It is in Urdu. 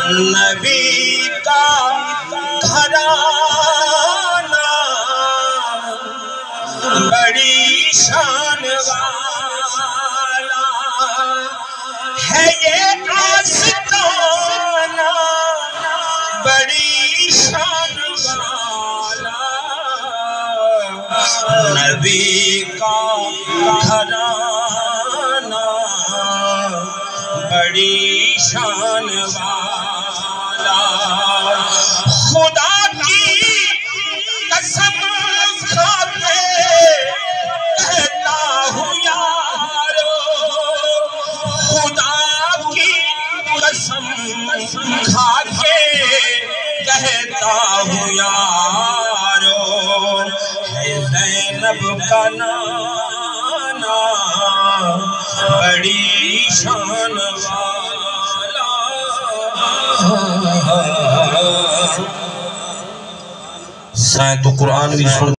نبی کا گھرانہ بڑی شان والا ہے یہ آستانہ بڑی شان والا نبی کا گھرانہ بڑی شان والا خدا کی قسم کھا کے کہتا ہوں یارو خدا کی قسم کھا کے کہتا ہوں یارو ہے زینب کا نانا بڑی شان والا سائیں تو قرآن بھی سن